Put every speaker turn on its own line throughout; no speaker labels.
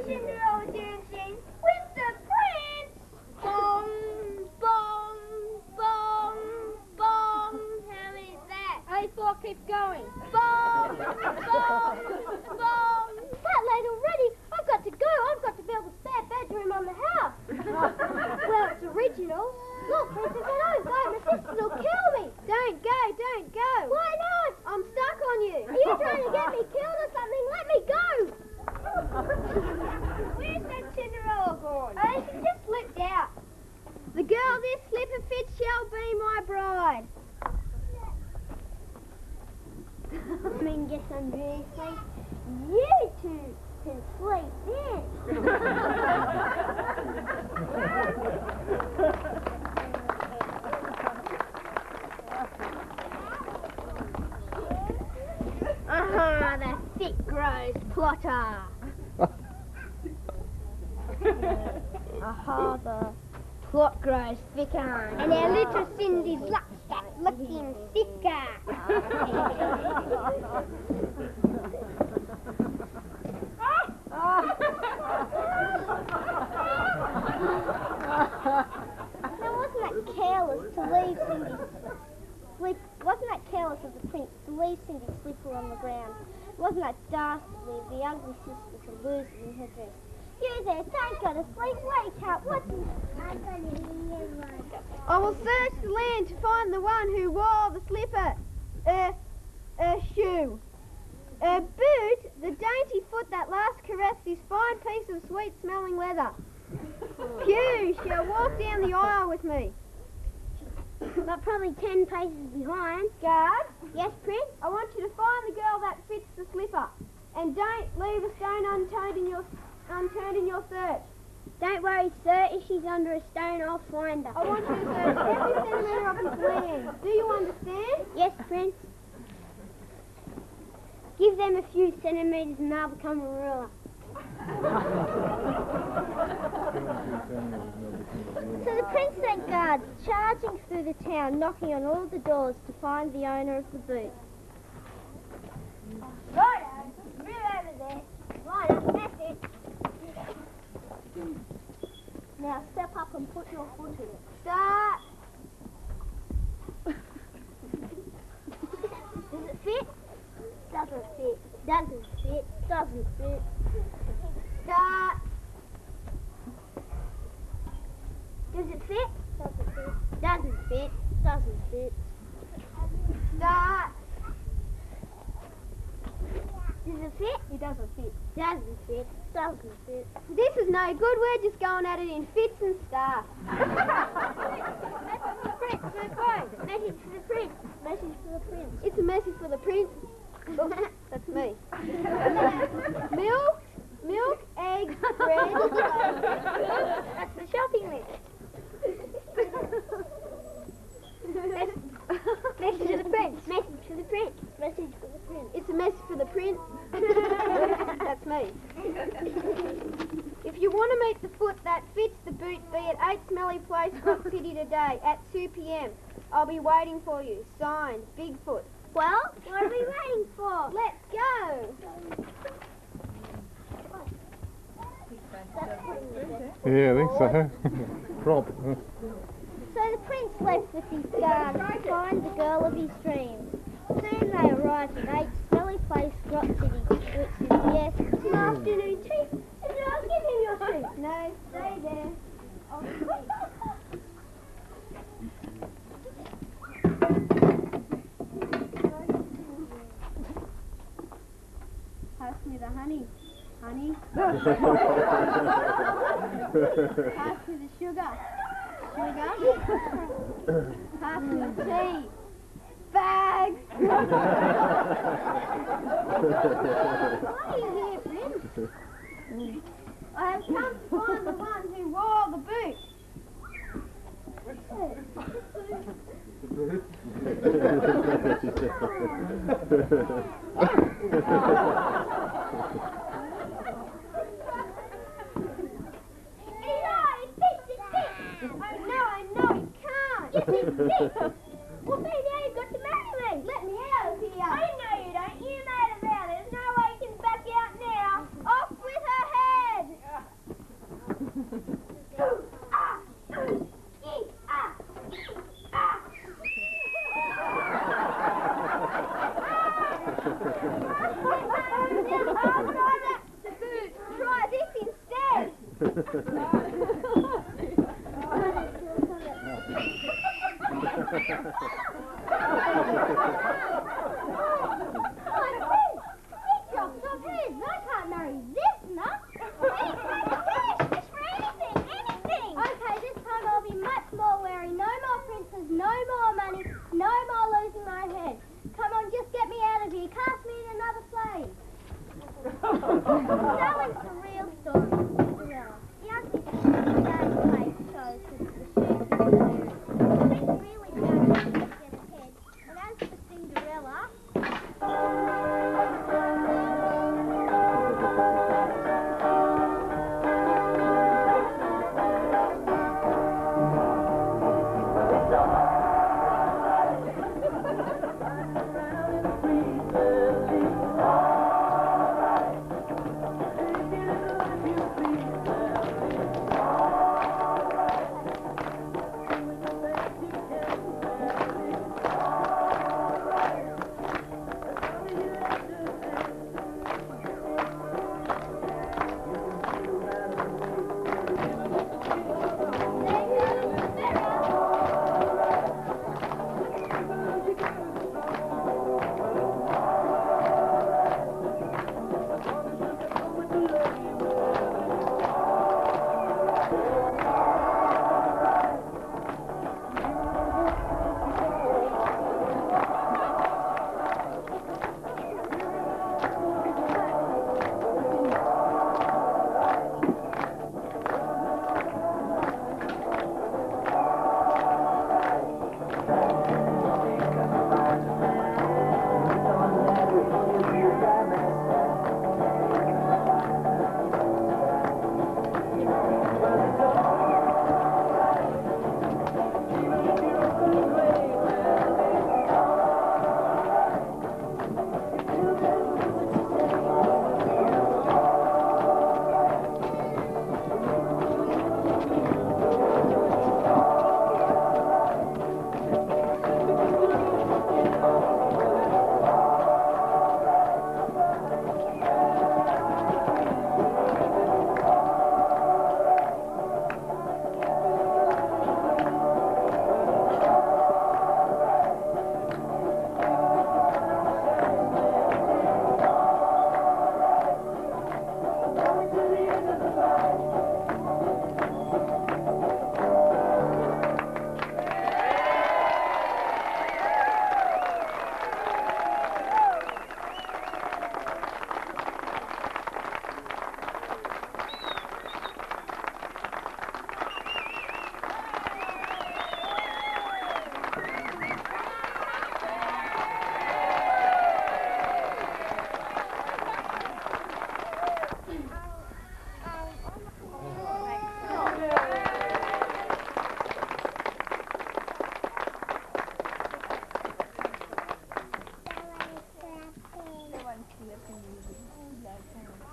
Cinderella dancing with the prince. Bong, bong, bong, bong. How many is that?
84, keep going.
Bong, bong, bong. That late already. I've got to go. I've got to build a spare bedroom on the house. Well, it's original. Look, Princess, I don't go. My sister will kill me.
Don't go, don't go.
Why not?
I'm stuck on you.
Are you trying to get me killed or something? Let me go. Where's that Cinderella gone? Oh, she just slipped out.
The girl this slipper fits shall be my bride.
I mean, guess I'm really sleep. You two can sleep then. The thick grows plotter. The plot grows thicker. And our little Cindy's luck starts looking thicker. Now, wasn't that careless to leave Cindy sleep? Wasn't that careless of the prince to leave Cindy slipper on the ground? Wasn't that dastardly of the ugly sister to lose it in her dress? You there, don't go to sleep. Wake up. What's in...
I will search the land to find the one who wore the slipper. Shoe. Boot, the dainty foot that last caressed this fine piece of sweet-smelling leather. Pew shall walk down the aisle with me.
But probably 10 paces behind.
Guard,
Yes, Prince?
I want you to find the girl that fits the slipper. And don't leave a stone unturned in your search.
Don't worry, sir. If she's under a stone, I'll find her.
I want you to search every centimetre of this land. Do you understand?
Yes, Prince. Give them a few centimetres and they'll become a ruler. So the prince sent guards charging through the town, knocking on all the doors to find the owner of the boot. Righto, move over there. Righto, that's it. Now step up and put your foot in it.
Start.
Does it fit? Doesn't fit. Doesn't fit. Doesn't fit.
Start.
Does it fit? Doesn't fit. Doesn't fit. Doesn't fit.
Start.
Does it fit?
It doesn't fit.
Doesn't fit. Doesn't fit.
This is no good. We're just going at it in fits and starts.
Message for the prince. Message for the prince. Message for the prince.
It's a message for the prince. Oh, that's me. Milk, eggs, bread.
That's the shopping list. Message for the prince. Message for the prince. Message for the prince.
It's a message for the prince. That's me. If you want to meet the foot that fits the boot, be at 8 Smelly Place, Rock City today at 2 p.m. I'll be waiting for you. Signed, Bigfoot.
Well, what are we waiting for?
Let's go.
Yeah, I think so. Prop.
So the prince left with his guards to find the girl of his dreams. Soon they arrived at 8 Smelly Place, Rock City, which is, yes, it's an afternoon treat. And I'll give him your treat.
No, stay there. I'll sleep. Pass me the honey. Honey. Pass me the sugar. Sugar. Pass me the tea. Bags. Why are you here, Prince? I have come to find the one who wore the boot.
Well, see, now you've got to marry me. Let me out of here. I know you don't. You made a vow. There's no way you can back out now. Off with her head. Try this instead. I can't marry this nut. Just for anything. Okay, this time I'll be much more wary. No more princes, no more money, no more losing my head. Come on, just get me out of here. Cast me in another play. That one's the real story of Cinderella. The ugly sad play shows the shoes the prince really does get ahead. And as for Cinderella,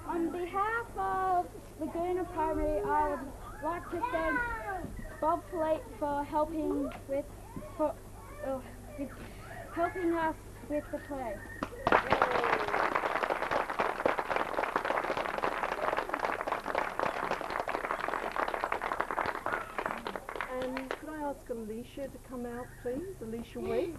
on behalf of Laguna Primary, I would like to thank Bob Fleet for helping helping us with the play.
And could I ask Alicia to come out, please? Alicia West.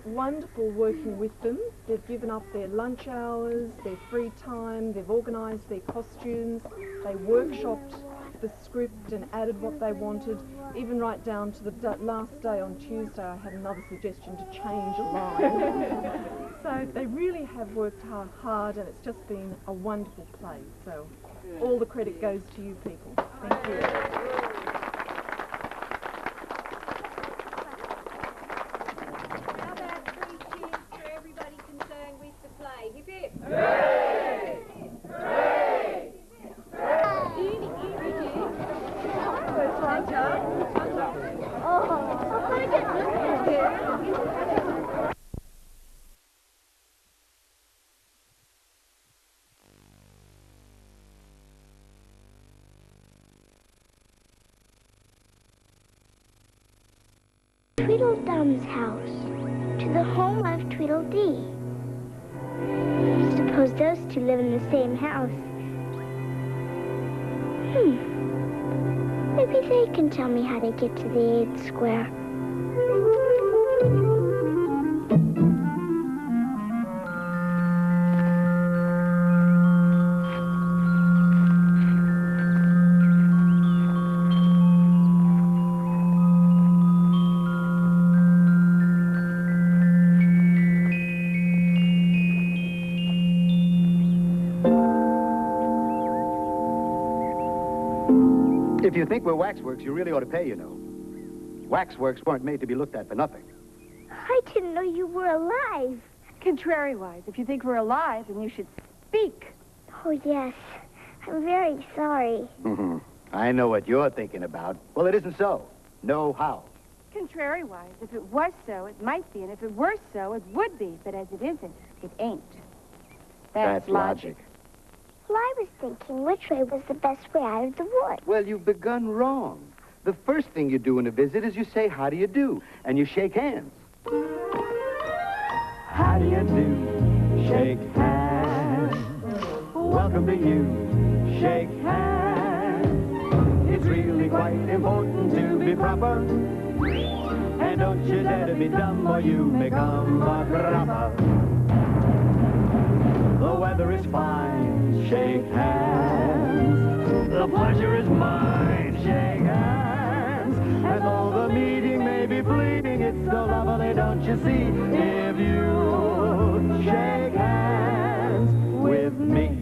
wonderful working with them. They've given up their lunch hours, their free time, they've organised their costumes, they workshopped the script and added what they wanted, even right down to the last day on Tuesday I had another suggestion to change a line. So they really have worked hard and it's just been a wonderful play. So all the credit goes to you people. Thank you.
How about 3 cheers for everybody concerned with the play? Hip hip! Hooray! Hooray!
Tweedledum's house to the home of Tweedledee. Suppose those two live in the same house. Maybe they can tell me how to get to the 8th square.
If you think we're waxworks, you really ought to pay, you know. Waxworks weren't made to be looked at for nothing.
I didn't know you were alive.
Contrariwise, if you think we're alive, then you should speak.
Oh, yes. I'm very sorry.
I know what you're thinking about. Well, it isn't so. No how.
Contrariwise, if it was so, it might be, and if it were so, it would be. But as it isn't, it ain't. That's logic.
Well, I was thinking which way was the best way out of the wood.
Well, you've begun wrong. The first thing you do in a visit is you say, how do you do? And you shake hands. How do you do? Shake hands. Welcome to you. Shake hands. It's really quite important to be proper. And don't you dare to be dumb or you may come a cropper. The weather is fine, shake hands. The pleasure is mine, shake hands. And though the meeting may be fleeting, it's so lovely, don't you see? If you shake hands with me.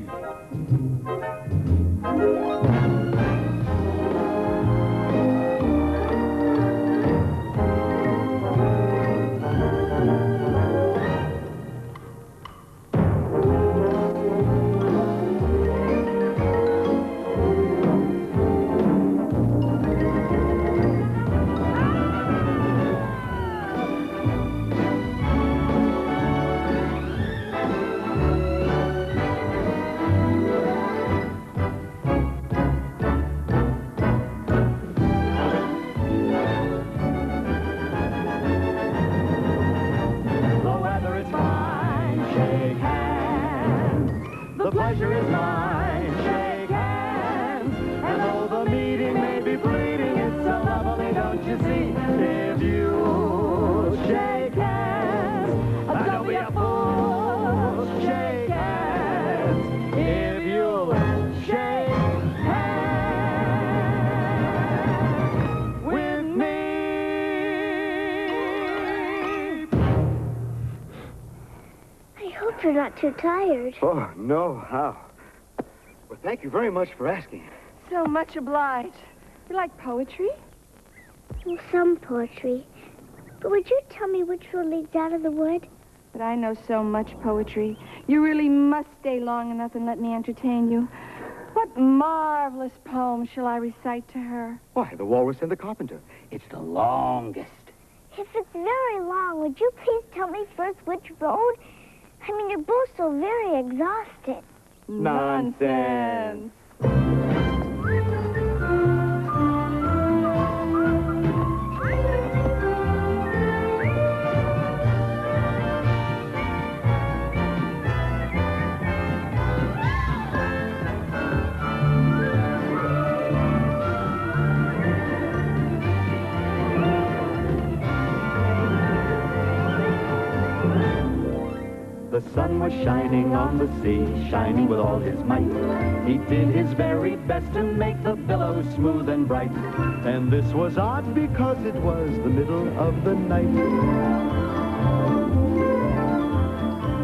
The pleasure is mine, shake hands. And though the meeting may be fleeting, it's so lovely, don't you see? If you shake hands, don't be a fool, shake hands. If you shake hands with me.
I hope you're not too tired.
Oh, no, how? Well, thank you very much for asking.
So much obliged. You like poetry?
Well, some poetry. But would you tell me which road leads out of the wood?
But I know so much poetry. You really must stay long enough and let me entertain you. What marvelous poem shall I recite to her?
Why, The Walrus and the Carpenter. It's the longest.
If it's very long, would you please tell me first which road? I mean, you're both so very exhausted.
Nonsense. sun was shining on the sea, shining with all his might. He did his very best to make the billows smooth and bright. And this was odd because it was the middle of the night.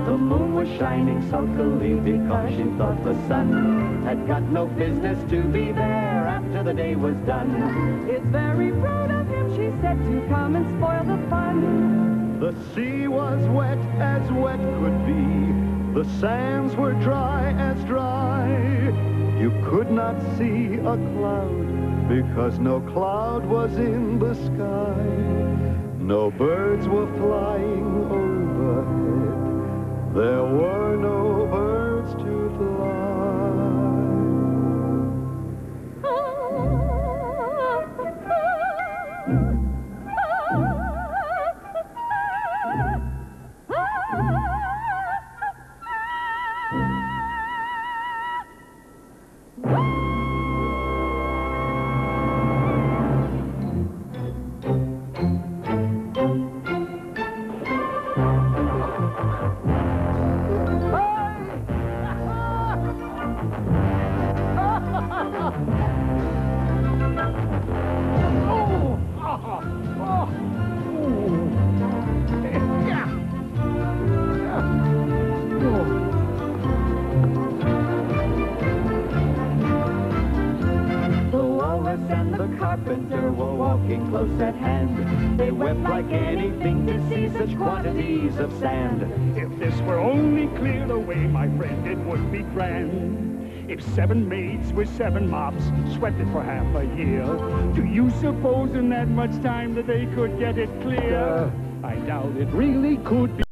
The moon was shining sulkily because she thought the sun had got no business to be there after the day was done.
It's very rude of him, she said, to come and spoil the fun.
The sea was wet as wet could be. The sands were dry as dry. You could not see a cloud because no cloud was in the sky. No birds were flying overhead. There were no birds to fly. Carpenter were walking close at hand. They wept like anything to see such quantities of sand.
If this were only cleared away, my friend, it would be grand. If 7 maids with 7 mops swept it for half a year, do you suppose in that much time that they could get it clear? I doubt it really could be.